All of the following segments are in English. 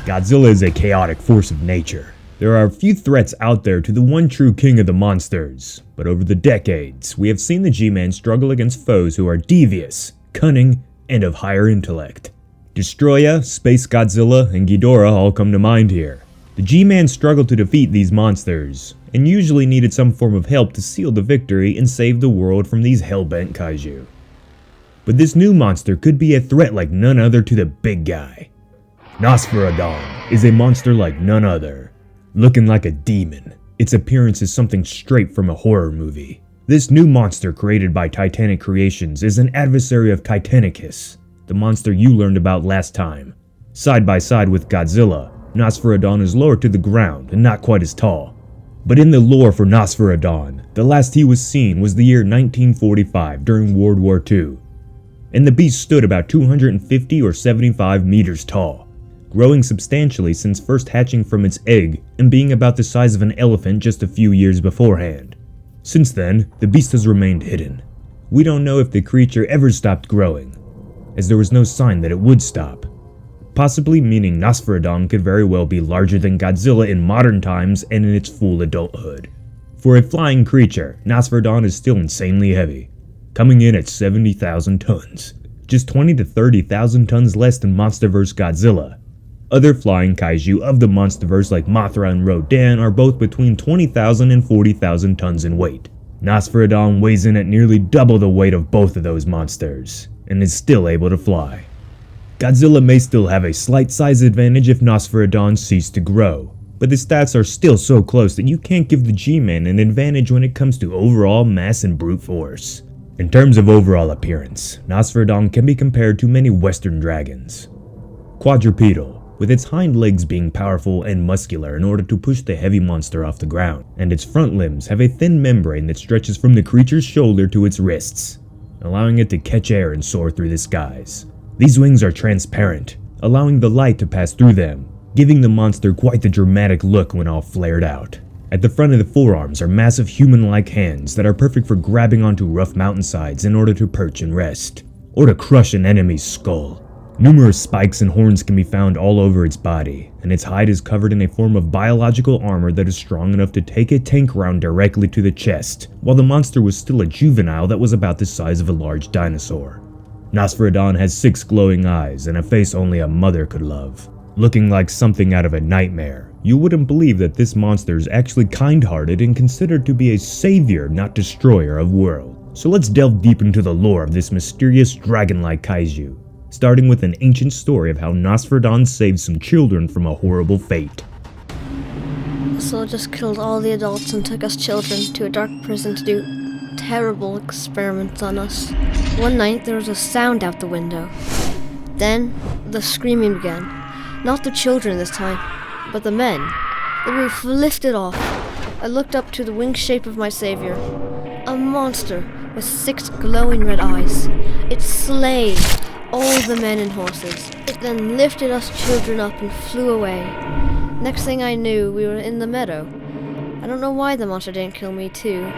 Godzilla is a chaotic force of nature. There are a few threats out there to the one true king of the monsters, but over the decades, we have seen the G-Man struggle against foes who are devious, cunning, and of higher intellect. Destroya, Space Godzilla, and Ghidorah all come to mind here. The G-Man struggled to defeat these monsters, and usually needed some form of help to seal the victory and save the world from these hellbent kaiju. But this new monster could be a threat like none other to the big guy. Nosferadon is a monster like none other. Looking like a demon, its appearance is something straight from a horror movie. This new monster created by Titanic Creations is an adversary of Titanicus, the monster you learned about last time. Side by side with Godzilla, Nosferadon is lower to the ground and not quite as tall. But in the lore for Nosferadon, the last he was seen was the year 1945 during World War II. And the beast stood about 250 or 75 meters tall, growing substantially since first hatching from its egg and being about the size of an elephant just a few years beforehand. Since then, the beast has remained hidden. We don't know if the creature ever stopped growing, as there was no sign that it would stop. Possibly meaning Nosferadon could very well be larger than Godzilla in modern times and in its full adulthood. For a flying creature, Nosferadon is still insanely heavy, coming in at 70,000 tons, just 20 to 30,000 tons less than MonsterVerse Godzilla. Other flying kaiju of the MonsterVerse like Mothra and Rodan are both between 20,000 and 40,000 tons in weight. Nosferadon weighs in at nearly double the weight of both of those monsters, and is still able to fly. Godzilla may still have a slight size advantage if Nosferadon ceased to grow, but the stats are still so close that you can't give the G-Man an advantage when it comes to overall mass and brute force. In terms of overall appearance, Nosferadon can be compared to many Western dragons. Quadrupedal, with its hind legs being powerful and muscular in order to push the heavy monster off the ground, and its front limbs have a thin membrane that stretches from the creature's shoulder to its wrists, allowing it to catch air and soar through the skies. These wings are transparent, allowing the light to pass through them, giving the monster quite the dramatic look when all flared out. At the front of the forearms are massive human-like hands that are perfect for grabbing onto rough mountainsides in order to perch and rest, or to crush an enemy's skull. Numerous spikes and horns can be found all over its body, and its hide is covered in a form of biological armor that is strong enough to take a tank round directly to the chest, while the monster was still a juvenile that was about the size of a large dinosaur. Nosferadon has 6 glowing eyes and a face only a mother could love. Looking like something out of a nightmare, you wouldn't believe that this monster is actually kind-hearted and considered to be a savior, not destroyer of worlds. So let's delve deep into the lore of this mysterious dragon-like kaiju, starting with an ancient story of how Nosferadon saved some children from a horrible fate. Godzilla just killed all the adults and took us children to a dark prison to do terrible experiments on us. One night there was a sound out the window. Then the screaming began. Not the children this time, but the men. The roof lifted off. I looked up to the winged shape of my savior. A monster with 6 glowing red eyes. It slayed all the men and horses. It then lifted us children up and flew away. Next thing I knew, we were in the meadow. I don't know why the monster didn't kill me too.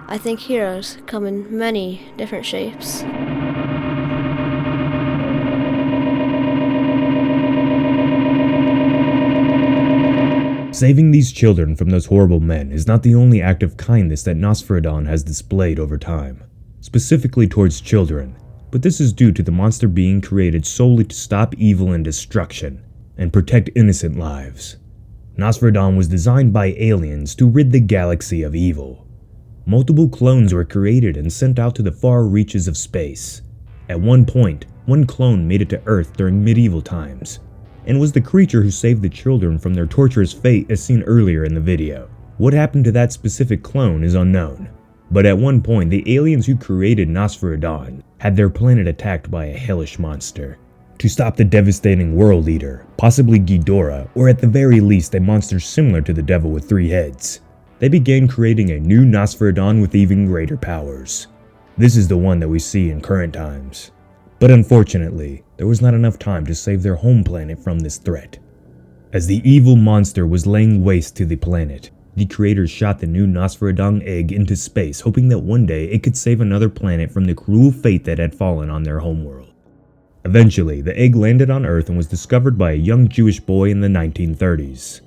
I think heroes come in many different shapes. Saving these children from those horrible men is not the only act of kindness that Nosferadon has displayed over time, specifically towards children. But this is due to the monster being created solely to stop evil and destruction, and protect innocent lives. Nosferadon was designed by aliens to rid the galaxy of evil. Multiple clones were created and sent out to the far reaches of space. At one point, one clone made it to Earth during medieval times, and was the creature who saved the children from their torturous fate as seen earlier in the video. What happened to that specific clone is unknown. But at one point, the aliens who created Nosferadon had their planet attacked by a hellish monster. To stop the devastating world eater, possibly Ghidorah, or at the very least a monster similar to the devil with 3 heads, they began creating a new Nosferadon with even greater powers. This is the one that we see in current times. But unfortunately, there was not enough time to save their home planet from this threat. As the evil monster was laying waste to the planet, the creators shot the new Nosferadon egg into space, hoping that one day it could save another planet from the cruel fate that had fallen on their homeworld. Eventually, the egg landed on Earth and was discovered by a young Jewish boy in the 1930s.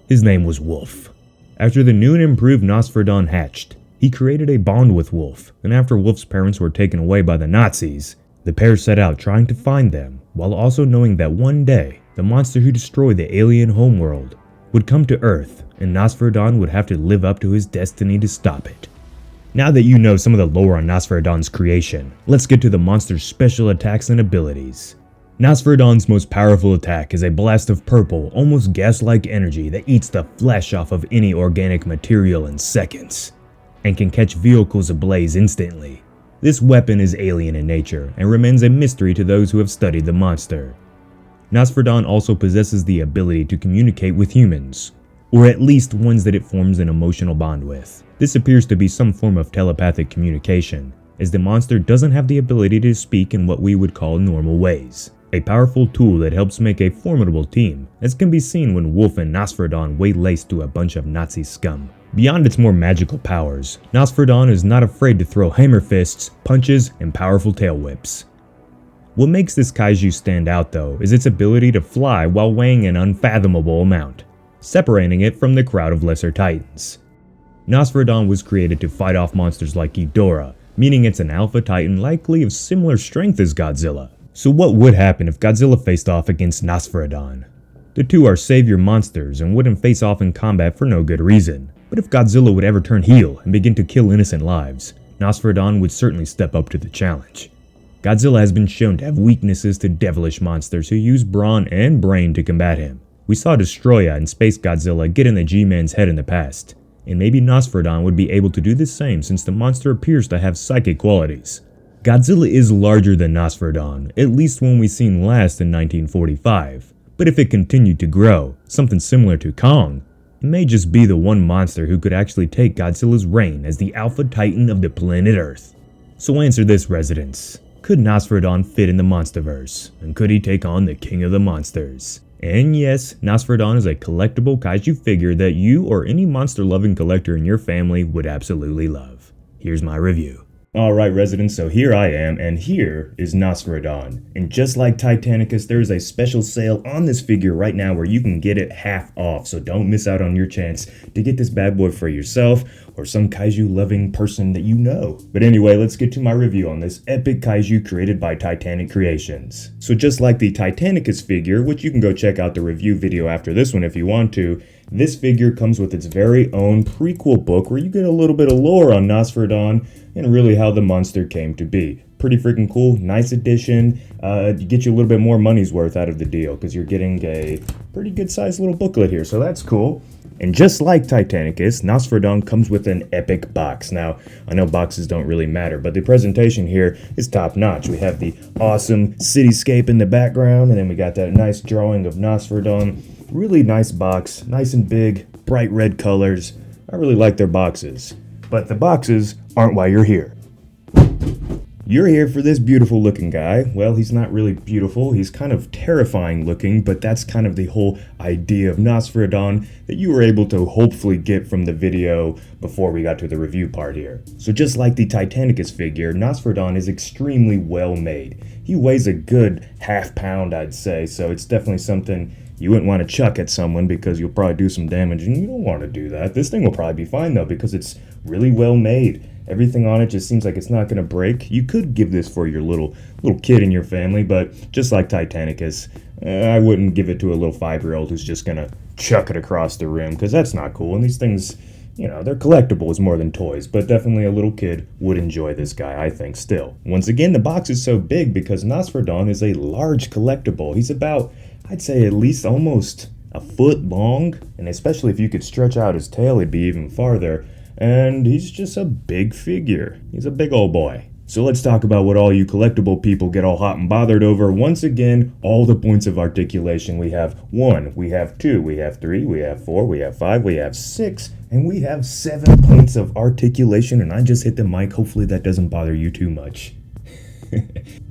His name was Wolf. After the new and improved Nosferadon hatched, he created a bond with Wolf, and after Wolf's parents were taken away by the Nazis, the pair set out trying to find them, while also knowing that one day, the monster who destroyed the alien homeworld would come to Earth, and Nosferadon would have to live up to his destiny to stop it. Now that you know some of the lore on Nosferadon's creation, let's get to the monster's special attacks and abilities. Nosferadon's most powerful attack is a blast of purple, almost gas-like energy that eats the flesh off of any organic material in seconds, and can catch vehicles ablaze instantly. This weapon is alien in nature, and remains a mystery to those who have studied the monster. Nosferadon also possesses the ability to communicate with humans, or at least ones that it forms an emotional bond with. This appears to be some form of telepathic communication, as the monster doesn't have the ability to speak in what we would call normal ways. A powerful tool that helps make a formidable team, as can be seen when Wolf and Nosferadon waylaced to a bunch of Nazi scum. Beyond its more magical powers, Nosferadon is not afraid to throw hammer fists, punches, and powerful tail whips. What makes this kaiju stand out though is its ability to fly while weighing an unfathomable amount, separating it from the crowd of lesser titans. Nosferadon was created to fight off monsters like Ghidorah, meaning it's an alpha titan likely of similar strength as Godzilla. So what would happen if Godzilla faced off against Nosferadon? The two are savior monsters and wouldn't face off in combat for no good reason. But if Godzilla would ever turn heel and begin to kill innocent lives, Nosferadon would certainly step up to the challenge. Godzilla has been shown to have weaknesses to devilish monsters who use brawn and brain to combat him. We saw Destroya and Space Godzilla get in the G-Man's head in the past, and maybe Nosferadon would be able to do the same since the monster appears to have psychic qualities. Godzilla is larger than Nosferadon, at least when we seen last in 1945, but if it continued to grow, something similar to Kong, it may just be the one monster who could actually take Godzilla's reign as the alpha titan of the planet Earth. So answer this, residents. Could Nosferadon fit in the MonsterVerse, and could he take on the king of the monsters? And yes, Nosferadon is a collectible kaiju figure that you or any monster-loving collector in your family would absolutely love. Here's my review. Alright residents, so here I am, and here is Nosferadon. And just like Titanicus, there is a special sale on this figure right now where you can get it half off, so don't miss out on your chance to get this bad boy for yourself or some kaiju-loving person that you know. But anyway, let's get to my review on this epic kaiju created by Titanic Creations. So just like the Titanicus figure, which you can go check out the review video after this one if you want to, this figure comes with its very own prequel book where you get a little bit of lore on Nosferadon and really how the monster came to be. Pretty freaking cool, nice addition. You get you a little bit more money's worth out of the deal because you're getting a pretty good sized little booklet here, so that's cool. And just like Titanicus, Nosferadon comes with an epic box. Now, I know boxes don't really matter, but the presentation here is top notch. We have the awesome cityscape in the background, and then we got that nice drawing of Nosferadon. Really nice box, nice and big, bright red colors. I really like their boxes. But the boxes aren't why you're here. You're here for this beautiful looking guy. Well, he's not really beautiful, he's kind of terrifying looking, but that's kind of the whole idea of Nosferadon that you were able to hopefully get from the video before we got to the review part here. So just like the Titanicus figure, Nosferadon is extremely well made. He weighs a good half pound, I'd say, so it's definitely something you wouldn't want to chuck at someone because you'll probably do some damage, and you don't want to do that. This thing will probably be fine though because it's really well made. Everything on it just seems like it's not going to break. You could give this for your little kid in your family, but just like Titanicus, I wouldn't give it to a little 5-year-old who's just going to chuck it across the room because that's not cool. And these things, you know, they're collectibles more than toys, but definitely a little kid would enjoy this guy, I think, still. Once again, the box is so big because Nosferadon is a large collectible. He's about, I'd say, at least almost a foot long, and especially if you could stretch out his tail, it'd be even farther. And he's just a big figure. He's a big old boy. So let's talk about what all you collectible people get all hot and bothered over. Once again, all the points of articulation. We have 1, we have 2, we have 3, we have 4, we have 5, we have 6, and we have 7 points of articulation. And I just hit the mic. Hopefully that doesn't bother you too much.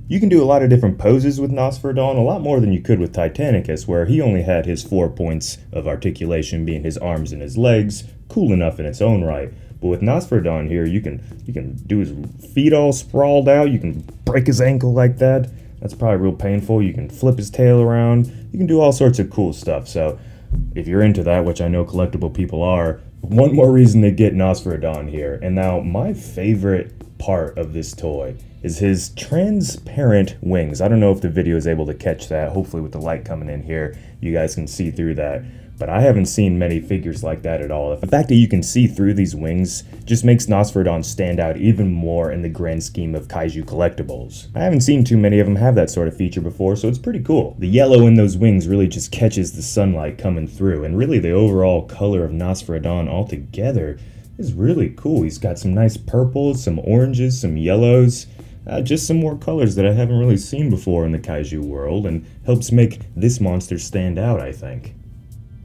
You can do a lot of different poses with Nosferadon, a lot more than you could with Titanicus, where he only had his 4 points of articulation being his arms and his legs. Cool enough in its own right. But with Nosferadon here, you can do his feet all sprawled out, you can break his ankle like that. That's probably real painful. You can flip his tail around. You can do all sorts of cool stuff. So if you're into that, which I know collectible people are, one more reason to get Nosferadon here. And now my favorite part of this toy is his transparent wings. I don't know if the video is able to catch that. Hopefully with the light coming in here, you guys can see through that. But I haven't seen many figures like that at all. The fact that you can see through these wings just makes Nosferadon stand out even more in the grand scheme of kaiju collectibles. I haven't seen too many of them have that sort of feature before, so it's pretty cool. The yellow in those wings really just catches the sunlight coming through, and really the overall color of Nosferadon altogether is really cool. He's got some nice purples, some oranges, some yellows. Just some more colors that I haven't really seen before in the kaiju world, and helps make this monster stand out, I think.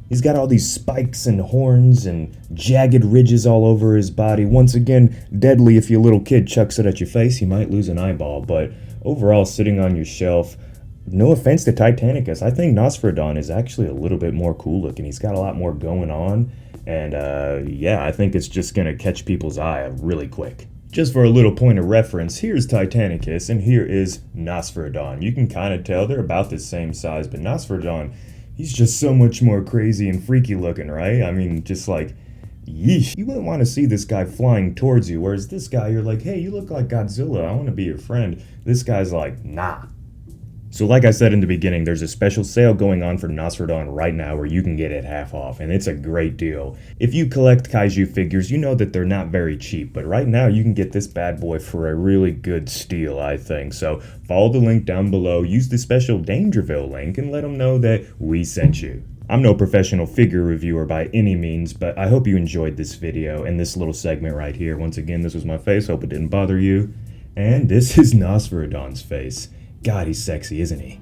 He's got all these spikes and horns and jagged ridges all over his body. Once again, deadly if your little kid chucks it at your face, you might lose an eyeball. But overall, sitting on your shelf, no offense to Titanicus, I think Nosferadon is actually a little bit more cool looking. He's got a lot more going on. And yeah, I think it's just going to catch people's eye really quick. Just for a little point of reference, here's Titanicus and here is Nosferadon. You can kind of tell they're about the same size, but Nosferadon, he's just so much more crazy and freaky looking, right? I mean, just like, yeesh. You wouldn't want to see this guy flying towards you, whereas this guy, you're like, hey, you look like Godzilla, I want to be your friend. This guy's like, nah. So like I said in the beginning, there's a special sale going on for Nosferadon right now where you can get it half off, and it's a great deal. If you collect kaiju figures, you know that they're not very cheap, but right now you can get this bad boy for a really good steal, I think. So follow the link down below, use the special Dangerville link, and let them know that we sent you. I'm no professional figure reviewer by any means, but I hope you enjoyed this video and this little segment right here. Once again, this was my face, hope it didn't bother you. And this is Nosferadon's face. God, he's sexy, isn't he?